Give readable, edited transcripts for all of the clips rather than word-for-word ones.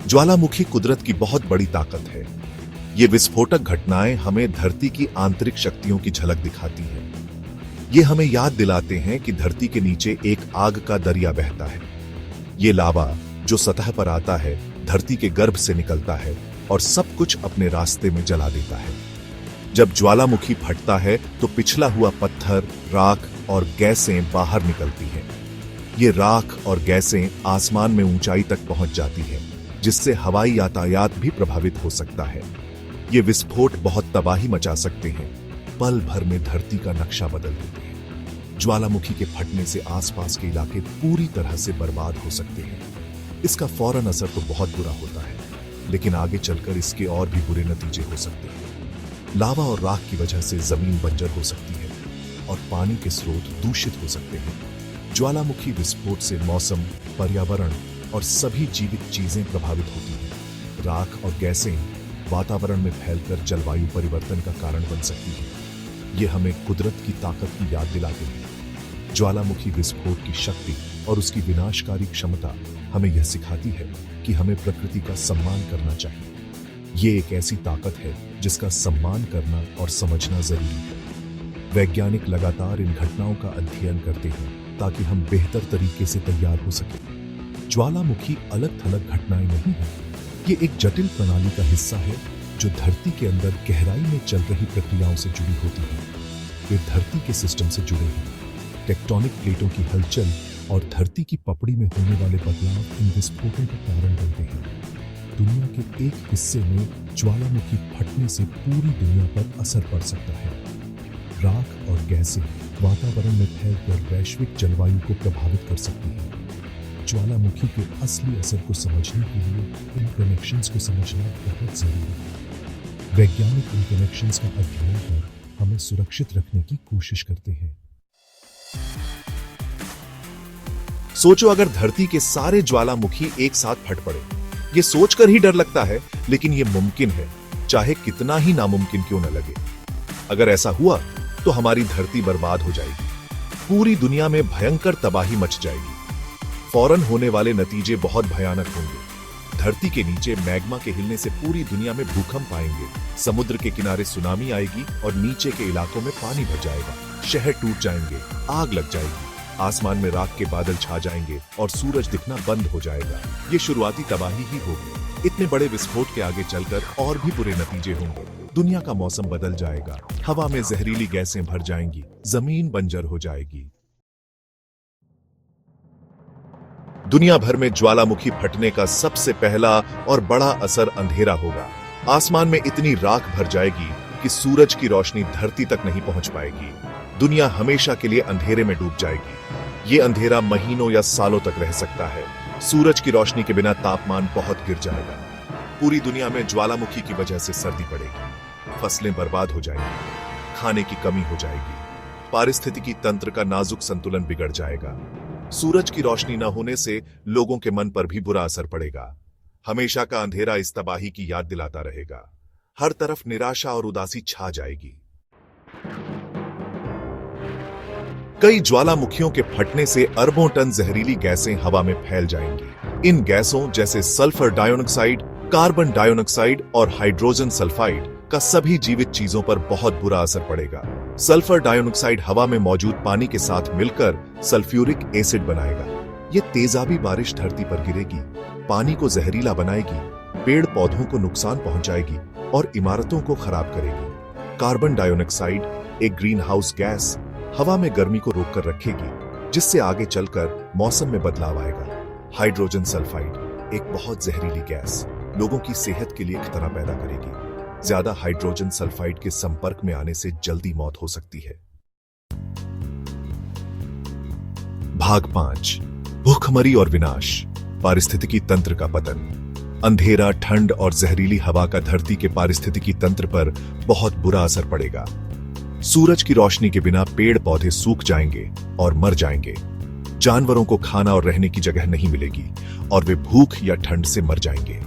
ज्वालामुखी कुदरत की बहुत बड़ी ताकत है। ये विस्फोटक घटनाएं हमें धरती की आंतरिक शक्तियों की झलक दिखाती हैं। ये हमें याद दिलाते हैं कि धरती के नीचे एक आग का दरिया बहता है। ये लावा जो सतह पर आता है, धरती के गर्भ से निकलता है और सब कुछ अपने रास्ते में जला देता है। जब ज्वालामुखी फटता है तो पिछला हुआ पत्थर, राख और गैसें बाहर निकलती हैं। ये राख और गैसें आसमान में ऊंचाई तक पहुंच जाती हैं, जिससे हवाई यातायात भी प्रभावित हो सकता है। ये विस्फोट बहुत तबाही मचा सकते हैं, पल भर में धरती का नक्शा बदल देते हैं। ज्वालामुखी के फटने से आसपास के इलाके पूरी तरह से बर्बाद हो सकते हैं। इसका फौरन असर तो बहुत बुरा होता है, लेकिन आगे चलकर इसके और भी बुरे नतीजे हो सकते हैं। लावा और राख की वजह से जमीन बंजर हो सकती है और पानी के स्रोत दूषित हो सकते हैं। ज्वालामुखी विस्फोट से मौसम, पर्यावरण और सभी जीवित चीजें प्रभावित होती हैं। राख और गैसें वातावरण में फैलकर जलवायु परिवर्तन का कारण बन सकती हैं। ये हमें कुदरत की ताकत की याद दिलाते हैं। ज्वालामुखी विस्फोट की शक्ति और उसकी विनाशकारी क्षमता हमें यह सिखाती है कि हमें प्रकृति का सम्मान करना चाहिए। ये एक ऐसी ताकत है जिसका सम्मान करना और समझना जरूरी है। वैज्ञानिक लगातार इन घटनाओं का अध्ययन करते हैं ताकि हम बेहतर तरीके से तैयार हो सकें। ज्वालामुखी अलग थलग घटनाएं नहीं हैं। ये एक जटिल प्रणाली का हिस्सा है जो धरती के अंदर गहराई में चल रही प्रक्रियाओं से जुड़ी होती है। वे धरती के सिस्टम से जुड़े हैं। टेक्टोनिक प्लेटों की हलचल और धरती की पपड़ी में होने वाले बदलाव इन विस्फोटों का कारण बनते हैं। दुनिया के एक हिस्से में ज्वालामुखी फटने से पूरी दुनिया पर असर पड़ सकता है। राख और गैसें वातावरण में फैलकर वैश्विक जलवायु को प्रभावित कर सकती हैं। ज्वालामुखी के असली असर को समझने के लिए इन कनेक्शंस को समझना बहुत जरूरी है। वैज्ञानिक इन कनेक्शंस का अध्ययन कर हमें सुरक्षित रखने की कोशिश करते हैं। सोचो अगर धरती के सारे ज्वालामुखी एक साथ फट पड़े। ये सोचकर ही डर लगता है, लेकिन ये मुमकिन है, चाहे कितना ही नामुमकिन क्यों न लगे। अगर ऐसा हुआ तो हमारी धरती बर्बाद हो जाएगी। पूरी दुनिया में भयंकर तबाही मच जाएगी। फौरन होने वाले नतीजे बहुत भयानक होंगे। धरती के नीचे मैग्मा के हिलने से पूरी दुनिया में भूकंप आएंगे। समुद्र के किनारे सुनामी आएगी और नीचे के इलाकों में पानी भर जाएगा। शहर टूट जाएंगे, आग लग जाएगी, आसमान में राख के बादल छा जाएंगे और सूरज दिखना बंद हो जाएगा। ये शुरुआती तबाही ही होगी। इतने बड़े विस्फोट के आगे चलकर और भी बुरे नतीजे होंगे। दुनिया का मौसम बदल जाएगा, हवा में जहरीली गैसें भर जाएंगी, जमीन बंजर हो जाएगी। दुनिया भर में ज्वालामुखी फटने का सबसे पहला और बड़ा असर अंधेरा होगा। आसमान में इतनी राख भर जाएगी कि सूरज की रोशनी धरती तक नहीं पहुंच पाएगी। दुनिया हमेशा के लिए अंधेरे में डूब जाएगी। ये अंधेरा महीनों या सालों तक रह सकता है। सूरज की रोशनी के बिना तापमान बहुत गिर जाएगा। पूरी दुनिया में ज्वालामुखी की वजह से सर्दी पड़ेगी। फसलें बर्बाद हो जाएंगी, खाने की कमी हो जाएगी, पारिस्थितिकी तंत्र का नाजुक संतुलन बिगड़ जाएगा। सूरज की रोशनी न होने से लोगों के मन पर भी बुरा असर पड़ेगा। हमेशा का अंधेरा इस तबाही की याद दिलाता रहेगा। हर तरफ निराशा और उदासी छा जाएगी। कई ज्वालामुखियों के फटने से अरबों टन जहरीली गैसें हवा में फैल जाएंगी। इन गैसों जैसे सल्फर डाइऑक्साइड, कार्बन डाइऑक्साइड और हाइड्रोजन सल्फाइड का सभी जीवित चीजों पर बहुत बुरा असर पड़ेगा। सल्फर डाइऑक्साइड हवा में मौजूद पानी के साथ मिलकर सल्फ्यूरिक एसिड बनाएगा। ये तेजाबी बारिश धरती पर गिरेगी, पानी को जहरीला बनाएगी, पेड़ पौधों को नुकसान पहुंचाएगी और इमारतों को खराब करेगी। कार्बन डाइऑक्साइड, एक ग्रीन हाउस गैस, हवा में गर्मी को रोक कर रखेगी, जिससे आगे चलकर मौसम में बदलाव आएगा। हाइड्रोजन सल्फाइड, एक बहुत जहरीली गैस, लोगों की सेहत के लिए खतरा पैदा करेगी। ज्यादा हाइड्रोजन सल्फाइड के संपर्क में आने से जल्दी मौत हो सकती है। भाग 5, भूखमरी और विनाश, पारिस्थितिकी तंत्र का पतन। अंधेरा, ठंड और जहरीली हवा का धरती के पारिस्थितिकी तंत्र पर बहुत बुरा असर पड़ेगा। सूरज की रोशनी के बिना पेड़ पौधे सूख जाएंगे और मर जाएंगे। जानवरों को खाना और रहने की जगह नहीं मिलेगी और वे भूख या ठंड से मर जाएंगे।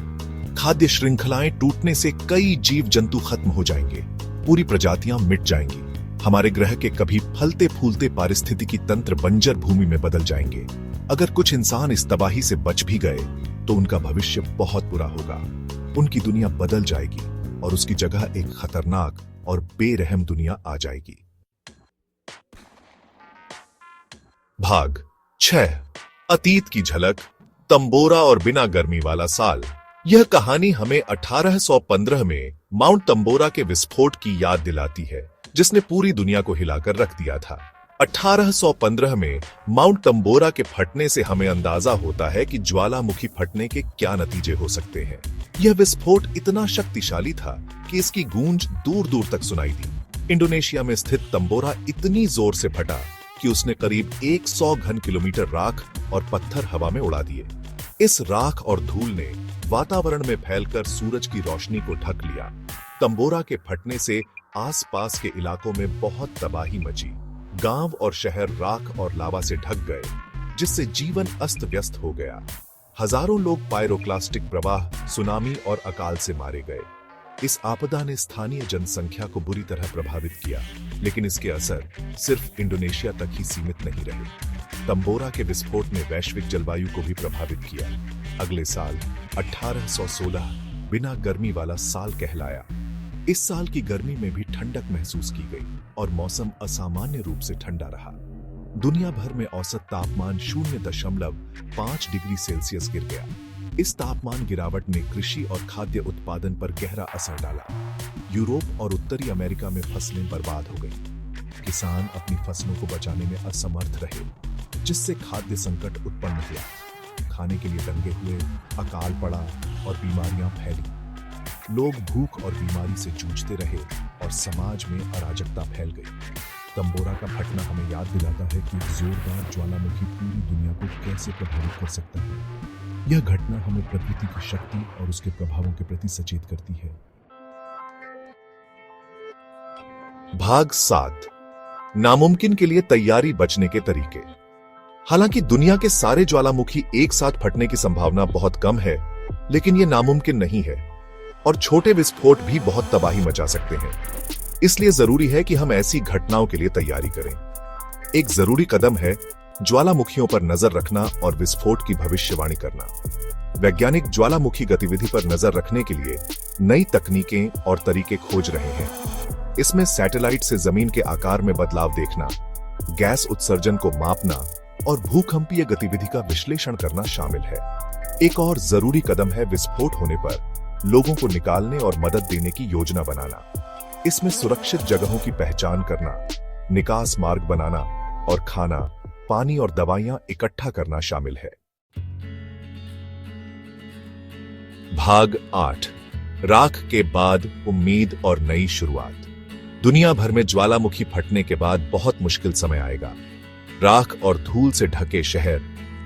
खाद्य श्रृंखलाएं टूटने से कई जीव जंतु खत्म हो जाएंगे। पूरी प्रजातियां मिट जाएंगी। हमारे ग्रह के कभी फलते फूलते पारिस्थितिकी तंत्र बंजर भूमि में बदल जाएंगे। अगर कुछ इंसान इस तबाही से बच भी गए तो उनका भविष्य बहुत बुरा होगा। उनकी दुनिया बदल जाएगी और उसकी जगह एक खतरनाक और बेरहम दुनिया आ जाएगी। भाग 6 अतीत की झलक, तंबोरा और बिना गर्मी वाला साल। यह कहानी हमें 1815 में माउंट तंबोरा के विस्फोट की याद दिलाती है, जिसने पूरी दुनिया को हिलाकर रख दिया था। 1815 में माउंट तंबोरा के फटने से हमें अंदाजा होता है कि ज्वालामुखी फटने के क्या नतीजे हो सकते हैं। यह विस्फोट इतना शक्तिशाली था कि इसकी गूंज दूर दूर तक सुनाई दी। इंडोनेशिया में स्थित तंबोरा इतनी जोर से फटा कि उसने करीब 100 घन किलोमीटर राख और पत्थर हवा में उड़ा दिए। इस राख और धूल ने वातावरण में फैलकर सूरज की रोशनी को ढक लिया। तंबोरा के फटने से आसपास के इलाकों में बहुत तबाही मची। गांव और शहर राख और लावा से ढक गए, जिससे जीवन अस्त व्यस्त हो गया। हजारों लोग पायरोक्लास्टिक प्रवाह, सुनामी और अकाल से मारे गए। इस आपदा ने स्थानीय जनसंख्या को बुरी तरह प्रभावित किया, लेकिन इसके असर सिर्फ इंडोनेशिया तक ही सीमित नहीं रहे। तंबोरा के विस्फोट ने वैश्विक जलवायु को भी प्रभावित किया। अगले साल 1816 बिना गर्मी वाला साल कहलाया। इस साल की गर्मी में भी ठंडक महसूस की गई और मौसम असामान्य रूप से ठंडा रहा। दुनिया भर में औसत तापमान 0.5 डिग्री सेल्सियस गिर गया। इस तापमान गिरावट ने कृषि और खाद्य उत्पादन पर गहरा असर डाला। यूरोप और उत्तरी अमेरिका में फसलें बर्बाद हो गईं। किसान अपनी फसलों को बचाने में असमर्थ रहे, जिससे खाद्य संकट उत्पन्न हुआ। खाने के लिए दंगे हुए, अकाल पड़ा और बीमारियां फैली। लोग भूख और बीमारी से जूझते रहे और समाज में अराजकता फैल गई। तंबोरा का फटना हमें याद दिलाता है कि एक जोरदार ज्वालामुखी पूरी दुनिया को कैसे प्रभावित कर सकता है। यह घटना हमें प्रकृति की शक्ति और उसके प्रभावों के प्रति सचेत करती है। भाग 7 नामुमकिन के लिए तैयारी, बचने के तरीके। हालांकि दुनिया के सारे ज्वालामुखी एक साथ फटने की संभावना बहुत कम है, लेकिन यह नामुमकिन नहीं है और छोटे विस्फोट भी बहुत तबाही मचा सकते हैं। इसलिए जरूरी है कि हम ऐसी घटनाओं के लिए तैयारी करें। एक जरूरी कदम है ज्वालामुखियों पर नजर रखना और विस्फोट की भविष्यवाणी करना। वैज्ञानिक ज्वालामुखी गतिविधि पर नजर रखने के लिए नई तकनीकें और तरीके खोज रहे हैं। इसमें सैटेलाइट से जमीन के आकार में बदलाव देखना, गैस उत्सर्जन को मापना और भूकंपीय गतिविधि का विश्लेषण करना शामिल है। एक और जरूरी कदम है विस्फोट होने पर लोगों को निकालने और मदद देने की योजना बनाना। इसमें सुरक्षित जगहों की पहचान करना, निकास मार्ग बनाना और खाना, पानी और दवाइयां इकट्ठा करना शामिल है। भाग 8 राख के बाद उम्मीद और नई शुरुआत। दुनिया भर में ज्वालामुखी फटने के बाद बहुत मुश्किल समय आएगा। राख और धूल से ढके शहर,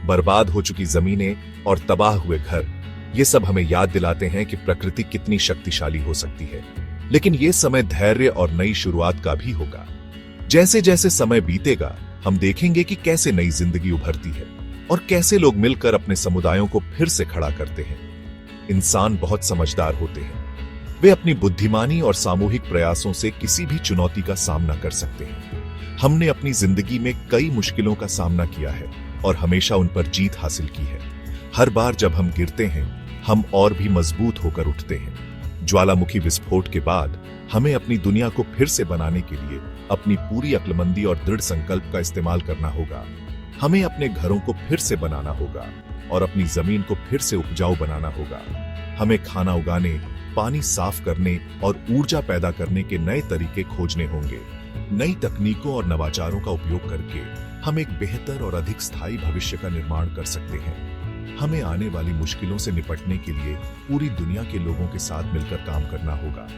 बर्बाद हो चुकी जमीनें और तबाह हुए घर, ये सब हमें याद दिलाते हैं कि प्रकृति कितनी शक्तिशाली हो सकती है। लेकिन ये समय धैर्य और नई शुरुआत का भी होगा। जैसे जैसे समय बीतेगा, हम देखेंगे कि कैसे नई जिंदगी उभरती है और कैसे लोग मिलकर अपने समुदायों को फिर से खड़ा करते हैं। इंसान बहुत समझदार होते हैं। वे अपनी बुद्धिमानी और सामूहिक प्रयासों से किसी भी चुनौती का सामना कर सकते हैं। हमने अपनी जिंदगी में कई मुश्किलों का सामना किया है और हमेशा उन पर जीत हासिल की है। हर बार जब हम गिरते हैं, हम और भी मजबूत होकर उठते हैं। ज्वालामुखी विस्फोट के बाद हमें अपनी दुनिया को फिर से बनाने के लिए अपनी पूरी अक्लमंदी और दृढ़ संकल्प का इस्तेमाल करना होगा। हमें अपने घरों को फिर से बनाना होगा और अपनी जमीन को फिर से उपजाऊ बनाना होगा। हमें खाना उगाने, पानी साफ करने और ऊर्जा पैदा करने के नए तरीके खोजने होंगे। नई तकनीकों और नवाचारों का उपयोग करके हम एक बेहतर और अधिक स्थायी भविष्य का निर्माण कर सकते हैं। हमें आने वाली मुश्किलों से निपटने के लिए पूरी दुनिया के लोगों के साथ मिलकर काम करना होगा।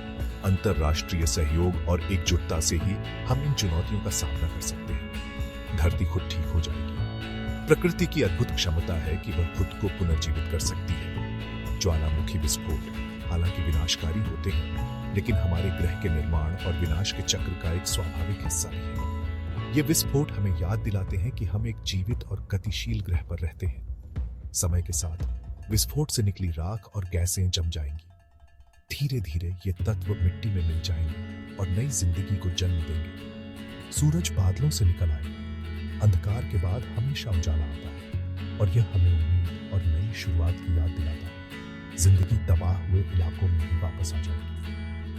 अंतर्राष्ट्रीय सहयोग और एकजुटता से ही हम इन चुनौतियों का सामना कर सकते हैं। धरती खुद ठीक हो जाएगी। प्रकृति की अद्भुत क्षमता है कि वह खुद को पुनर्जीवित कर सकती है। ज्वालामुखी विस्फोट हालांकि विनाशकारी होते हैं, लेकिन हमारे ग्रह के निर्माण और विनाश के चक्र का एक स्वाभाविक हिस्सा भी है। ये विस्फोट हमें याद दिलाते हैं कि हम एक जीवित और गतिशील ग्रह पर रहते हैं। समय के साथ विस्फोट से निकली राख और गैसें जम जाएंगी। धीरे धीरे ये तत्व मिट्टी में मिल जाएंगे और नई जिंदगी को जन्म देंगे। सूरज बादलों से निकल आए। अंधकार के बाद हमेशा उजाला आता है। और यह हमें उम्मीद और नई शुरुआत की याद दिलाता है। जिंदगी तबाह हुए इलाकों में ही वापस आ जाएगी।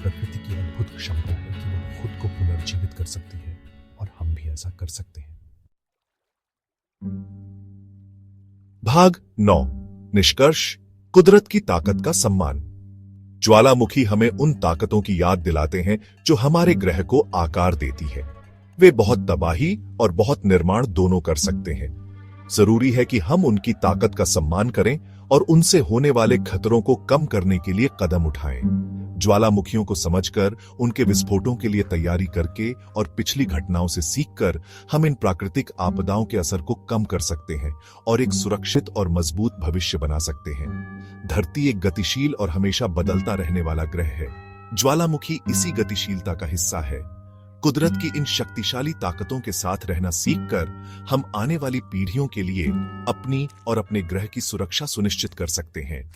प्रकृति की अद्भुत क्षमता है कि वह खुद को पुनर्जीवित कर सकती है और हम भी ऐसा कर सकते हैं। भाग 9। निष्कर्ष, कुदरत की ताकत का सम्मान। ज्वालामुखी हमें उन ताकतों की याद दिलाते हैं जो हमारे ग्रह को आकार देती है। वे बहुत तबाही और बहुत निर्माण दोनों कर सकते हैं। जरूरी है कि हम उनकी ताकत का सम्मान करें और उनसे होने वाले खतरों को कम करने के लिए कदम उठाएं। ज्वालामुखियों को समझकर, उनके विस्फोटों के लिए तैयारी करके और पिछली घटनाओं से सीखकर हम इन प्राकृतिक आपदाओं के असर को कम कर सकते हैं और एक सुरक्षित और मजबूत भविष्य बना सकते हैं। धरती एक गतिशील और हमेशा बदलता रहने वाला ग्रह है। ज्वालामुखी इसी गतिशीलता का हिस्सा है। कुदरत की इन शक्तिशाली ताकतों के साथ रहना सीखकर हम आने वाली पीढ़ियों के लिए अपनी और अपने ग्रह की सुरक्षा सुनिश्चित कर सकते हैं।